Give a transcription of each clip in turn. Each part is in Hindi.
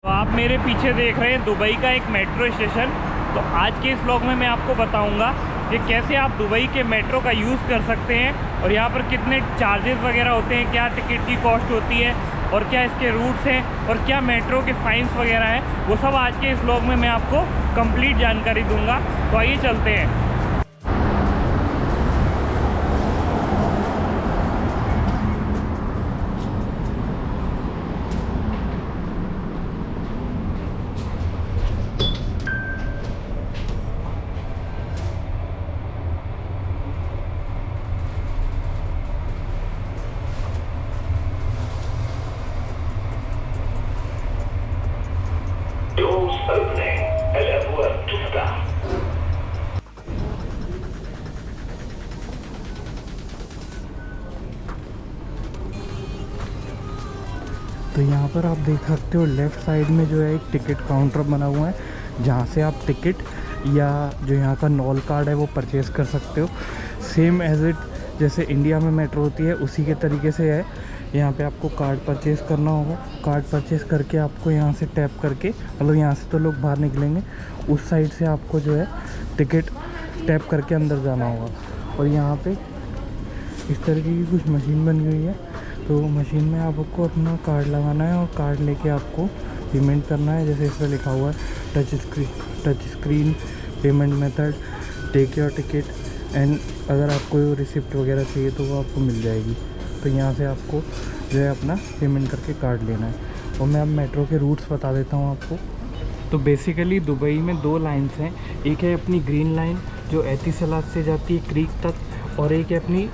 तो आप मेरे पीछे देख रहे हैं दुबई का एक मेट्रो स्टेशन। तो आज के इस व्लॉग में मैं आपको बताऊंगा कि कैसे आप दुबई के मेट्रो का यूज़ कर सकते हैं और यहाँ पर कितने चार्जेस वगैरह होते हैं, क्या टिकट की कॉस्ट होती है और क्या इसके रूट्स हैं और क्या मेट्रो के फाइन्स वगैरह हैं। वो सब आज के इस व्लॉग में मैं आपको कंप्लीट जानकारी दूंगा। तो आइए चलते हैं। तो यहाँ पर आप देख सकते हो लेफ़्ट साइड में जो है एक टिकट काउंटर बना हुआ है, जहाँ से आप टिकट या जो यहाँ का नॉल कार्ड है वो परचेज़ कर सकते हो। सेम एज इट जैसे इंडिया में मेट्रो होती है उसी के तरीके से है। यहाँ पे आपको कार्ड परचेज़ करना होगा। कार्ड परचेज़ करके आपको यहाँ से टैप करके, मतलब यहाँ से तो लोग बाहर निकलेंगे, उस साइड से आपको जो है टिकट टैप करके अंदर जाना होगा। और यहाँ पे इस तरीके की कुछ मशीन बनी हुई है। तो मशीन में आपको अपना कार्ड लगाना है और कार्ड लेके आपको पेमेंट करना है। जैसे इसमें लिखा हुआ है touch screen payment method, take your ticket and अगर आपको रिसिप्ट वगैरह चाहिए तो वो आपको मिल जाएगी। तो यहाँ से आपको जो है अपना पेमेंट करके कार्ड लेना है। और मैं अब मेट्रो के रूट्स बता देता हूँ आपको। तो बेसिकली दुबई में दो लाइन्स हैं। एक है अपनी ग्रीन लाइन जो एतिसलात से जाती है क्रीक तक, और एक है अपनी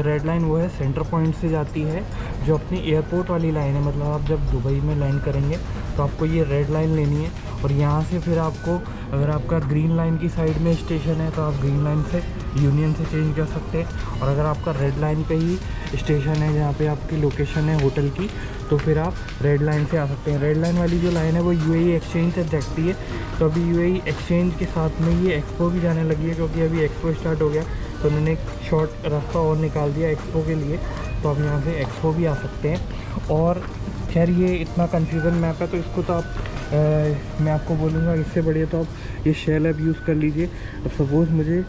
रेड लाइन, वो है सेंटर पॉइंट से जाती है जो अपनी एयरपोर्ट वाली लाइन है। मतलब आप जब दुबई में लैंड करेंगे तो आपको ये रेड लाइन लेनी है और यहाँ से फिर आपको, अगर आपका ग्रीन लाइन की साइड में स्टेशन है तो आप ग्रीन लाइन से यूनियन से चेंज कर सकते हैं। और अगर आपका रेड लाइन पे ही स्टेशन है जहाँ पे आपकी लोकेशन है होटल की, तो फिर आप रेड लाइन से आ सकते हैं। रेड लाइन वाली जो लाइन है वो यूएई एक्सचेंज से जाती है। तो अभी यूएई एक्सचेंज के साथ में ये एक्सपो भी जाने लगी है, क्योंकि अभी एक्सपो स्टार्ट हो गया तो उन्होंने एक शॉर्ट रास्ता और निकाल दिया एक्सपो के लिए। तो आप यहाँ से एक्सपो भी आ सकते हैं। और खैर ये इतना कन्फ्यूज़न मैप है तो इसको तो आप मैं आपको बोलूँगा इससे बढ़िया तो आप ये शेल ऐप यूज़ कर लीजिए। अब सपोज़ मुझे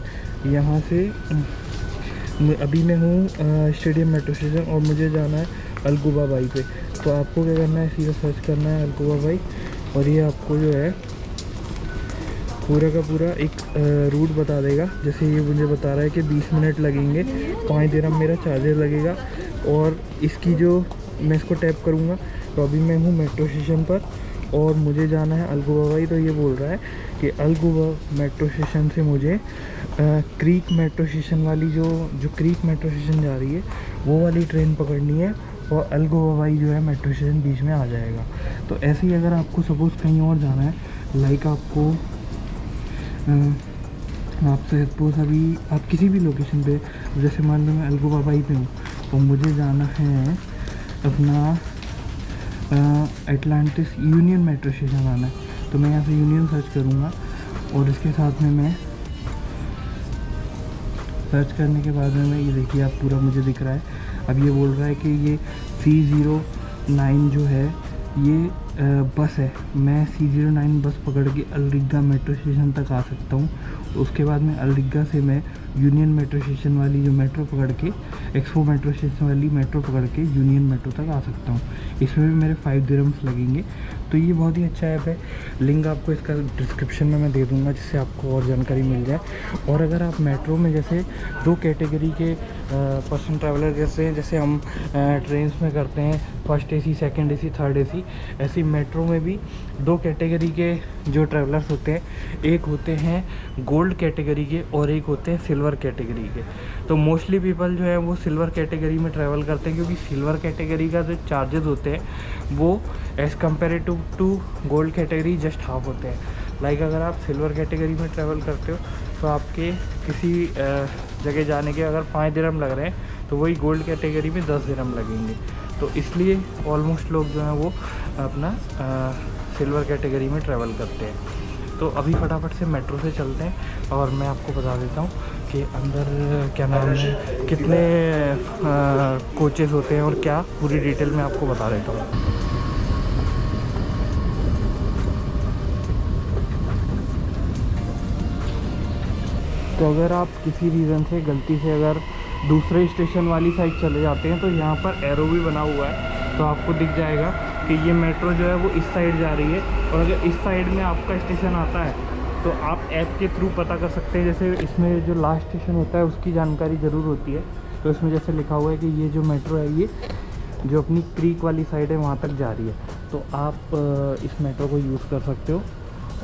यहाँ से अभी मैं हूँ स्टेडियम मेट्रो स्टेशन और मुझे जाना है अलगुबा बाई पे। तो आपको क्या करना है, सीधा सर्च करना है अलगुबा बाई और ये आपको जो है पूरा का पूरा एक रूट बता देगा। जैसे ये मुझे बता रहा है कि 20 मिनट लगेंगे, 5 दिरहम मेरा चार्जेस लगेगा। और इसकी जो मैं इसको टैप करूँगा तो अभी मैं हूँ मेट्रो स्टेशन पर और मुझे जाना है अलगुबा बाई। तो ये बोल रहा है कि अलगुबा मेट्रो स्टेशन से मुझे क्रीक मेट्रो स्टेशन वाली जो क्रीक मेट्रो स्टेशन जा रही है वो वाली ट्रेन पकड़नी है और अलगुबा बाई जो है मेट्रो स्टेशन बीच में आ जाएगा। तो ऐसे ही अगर आपको सपोज़ कहीं और जाना है, लाइक आपको आपसे सपोज अभी आप किसी भी लोकेशन पे, जैसे मान लो मैं अलगुबा बाई पे हूँ और मुझे जाना है अपना एटलांटिस यूनियन मेट्रो स्टेशन आना है, तो मैं यहाँ से यूनियन सर्च करूँगा और इसके साथ में मैं सर्च करने के बाद में ये देखिए आप पूरा मुझे दिख रहा है। अब ये बोल रहा है कि ये C09 जो है ये बस है। मैं C09 बस पकड़ के अलरिग्गा मेट्रो स्टेशन तक आ सकता हूँ। उसके बाद में अलरिग्गा से मैं यूनियन मेट्रो स्टेशन वाली जो मेट्रो पकड़ के, एक्सपो मेट्रो स्टेशन वाली मेट्रो पकड़ के यूनियन मेट्रो तक आ सकता हूँ। इसमें भी मेरे 5 दिरहम्स लगेंगे। तो ये बहुत ही अच्छा ऐप है। लिंक आपको इसका डिस्क्रिप्शन में मैं दे दूँगा जिससे आपको और जानकारी मिल जाए। और अगर आप मेट्रो में जैसे 2 कैटेगरी के पर्सन ट्रैवलर जैसे हम ट्रेन्स में करते हैं, first AC, second AC, third AC, ऐसी मेट्रो में भी 2 कैटेगरी के जो ट्रैवलर्स होते हैं, एक होते हैं गोल्ड कैटेगरी के और एक होते हैं सिल्वर कैटेगरी के। तो मोस्टली पीपल जो है वो सिल्वर कैटेगरी में ट्रैवल करते हैं, क्योंकि सिल्वर कैटेगरी का जो चार्जेस होते हैं वो as compared to gold category just half होते हैं। लाइक अगर आप सिल्वर कैटेगरी में ट्रैवल करते हो तो आपके किसी जगह जाने के अगर 5 दिरहम लग रहे हैं तो वही गोल्ड कैटेगरी में 10 दिरहम लगेंगे। तो इसलिए ऑलमोस्ट लोग जो हैं वो अपना सिल्वर कैटेगरी में ट्रैवल करते हैं। तो अभी फटाफट से मेट्रो से चलते हैं और मैं आपको बता देता हूँ कि अंदर क्या नाम है, कितने कोचेज़ होते हैं और क्या पूरी डिटेल में आपको बता देता हूँ। तो अगर आप किसी रीज़न से गलती से अगर दूसरे स्टेशन वाली साइड चले जाते हैं तो यहाँ पर एरो भी बना हुआ है, तो आपको दिख जाएगा कि ये मेट्रो जो है वो इस साइड जा रही है। और अगर इस साइड में आपका स्टेशन आता है तो आप ऐप के थ्रू पता कर सकते हैं। जैसे इसमें जो लास्ट स्टेशन होता है उसकी जानकारी ज़रूर होती है, तो इसमें जैसे लिखा हुआ है कि ये जो मेट्रो है ये जो अपनी क्रीक वाली साइड है वहाँ तक जा रही है, तो आप इस मेट्रो को यूज़ कर सकते हो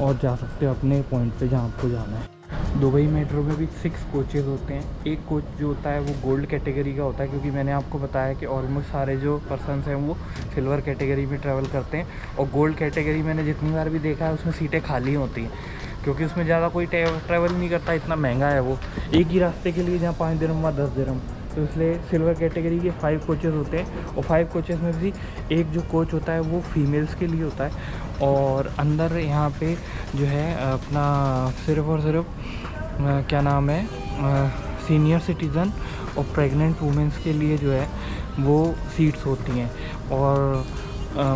और जा सकते हो अपने पॉइंट पे जहाँ आपको जाना है। दुबई मेट्रो में भी 6 कोचेज़ होते हैं। एक कोच जो होता है वो गोल्ड कैटेगरी का होता है, क्योंकि मैंने आपको बताया कि ऑलमोस्ट सारे जो पर्सनस हैं वो सिल्वर कैटेगरी में ट्रैवल करते हैं। और गोल्ड कैटेगरी मैंने जितनी बार भी देखा है उसमें सीटें खाली होती हैं, क्योंकि उसमें ज़्यादा कोई ट्रैवल नहीं करता, इतना महंगा है वो एक ही रास्ते के लिए, जहाँ 5 दिरहम व 10 दिरहम। तो इसलिए सिल्वर कैटेगरी के 5 कोचेज़ होते हैं, और 5 कोचेज़ में भी एक जो कोच होता है वो फीमेल्स के लिए होता है। और अंदर यहाँ पे जो है अपना सिर्फ़ और सिर्फ क्या नाम है, सीनियर सिटीज़न और प्रेग्नेंट वुमेंस के लिए जो है वो सीट्स होती हैं, और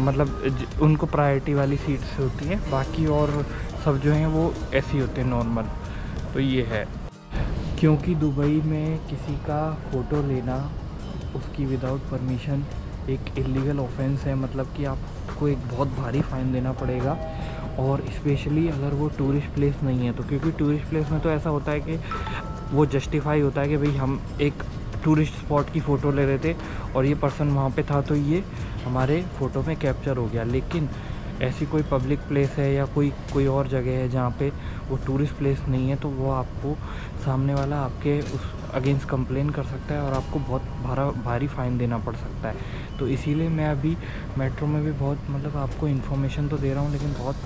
मतलब उनको प्रायोरिटी वाली सीट्स होती हैं। बाकी और सब जो हैं वो ऐसी होते हैं नॉर्मल। तो ये है, क्योंकि दुबई में किसी का फ़ोटो लेना उसकी विदाउट परमिशन एक इलीगल ऑफेंस है, मतलब कि आपको एक बहुत भारी फ़ाइन देना पड़ेगा। और स्पेशली अगर वो टूरिस्ट प्लेस नहीं है तो, क्योंकि टूरिस्ट प्लेस में तो ऐसा होता है कि वो जस्टिफाई होता है कि भाई हम एक टूरिस्ट स्पॉट की फ़ोटो ले रहे थे और ये पर्सन वहाँ पे था तो ये हमारे फ़ोटो में कैप्चर हो गया। लेकिन ऐसी कोई पब्लिक प्लेस है या कोई और जगह है जहाँ पे वो टूरिस्ट प्लेस नहीं है, तो वो आपको सामने वाला आपके उस अगेंस्ट कंप्लेन कर सकता है और आपको बहुत भारी फ़ाइन देना पड़ सकता है। तो इसीलिए मैं अभी मेट्रो में भी बहुत मतलब आपको इन्फॉर्मेशन तो दे रहा हूँ, लेकिन बहुत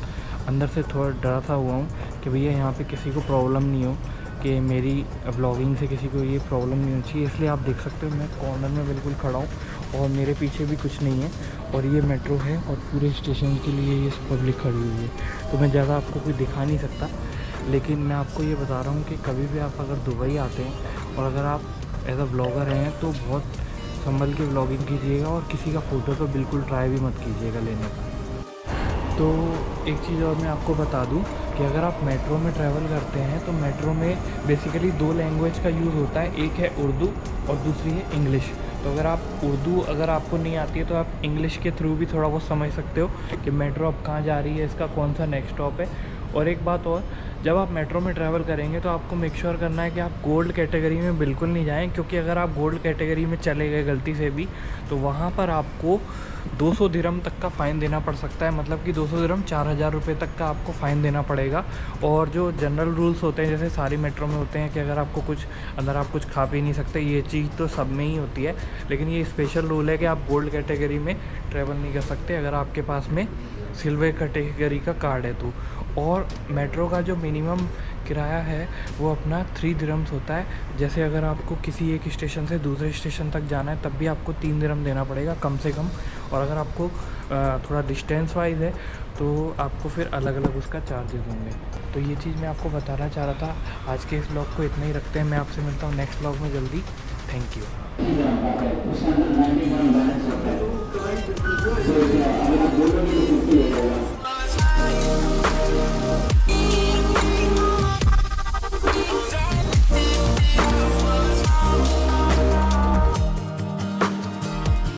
अंदर से थोड़ा डरा सा हुआ हूँ कि भैया यहाँ पे किसी को प्रॉब्लम नहीं हो, कि मेरी व्लॉगिंग से किसी को ये प्रॉब्लम नहीं होनी चाहिए। इसलिए आप देख सकते हो मैं कॉर्नर में बिल्कुल खड़ा हूँ और मेरे पीछे भी कुछ नहीं है, और ये मेट्रो है और पूरे स्टेशन के लिए ये पब्लिक खड़ी हुई है। तो मैं ज़्यादा आपको कोई दिखा नहीं सकता, लेकिन मैं आपको ये बता रहा हूँ कि कभी भी आप अगर दुबई आते हैं और अगर आप एज अ ब्लॉगर हैं तो बहुत संभल के व्लॉगिंग कीजिएगा, और किसी का फ़ोटो तो बिल्कुल ट्राई भी मत कीजिएगा लेने का। तो एक चीज़ और मैं आपको बता दूं कि अगर आप मेट्रो में ट्रैवल करते हैं तो मेट्रो में बेसिकली 2 लैंग्वेज का यूज़ होता है, एक है उर्दू और दूसरी है इंग्लिश। तो अगर आप उर्दू अगर आपको नहीं आती है तो आप इंग्लिश के थ्रू भी थोड़ा बहुत समझ सकते हो कि मेट्रो अब कहाँ जा रही है, इसका कौन सा नेक्स्ट स्टॉप है। और एक बात और, जब आप मेट्रो में ट्रैवल करेंगे तो आपको मेक श्योर करना है कि आप गोल्ड कैटेगरी में बिल्कुल नहीं जाएं, क्योंकि अगर आप गोल्ड कैटेगरी में चले गए गलती से भी तो वहाँ पर आपको 200 दिरहम तक का फ़ाइन देना पड़ सकता है। मतलब कि 200 दिरहम 4000 रुपये तक का आपको फ़ाइन देना पड़ेगा। और जो जनरल रूल्स होते हैं जैसे सारी मेट्रो में होते हैं कि अगर आपको कुछ अंदर आप कुछ खा पी नहीं सकते, ये चीज़ तो सब में ही होती है, लेकिन ये स्पेशल रूल है कि आप गोल्ड कैटेगरी में ट्रैवल नहीं कर सकते अगर आपके पास में सिल्वर कैटेगरी का कार्ड है तो। और मेट्रो का जो मिनिमम किराया है वो अपना 3 दिरहम्स होता है। जैसे अगर आपको किसी एक स्टेशन से दूसरे स्टेशन तक जाना है तब भी आपको 3 दिरहम देना पड़ेगा कम से कम, और अगर आपको थोड़ा डिस्टेंस वाइज है तो आपको फिर अलग अलग उसका चार्जेस होंगे। तो ये चीज़ मैं आपको बताना चाह रहा था। आज के इस व्लॉग को इतना ही रखते हैं, मैं आपसे मिलता हूँ नेक्स्ट व्लॉग में जल्दी। Thank you.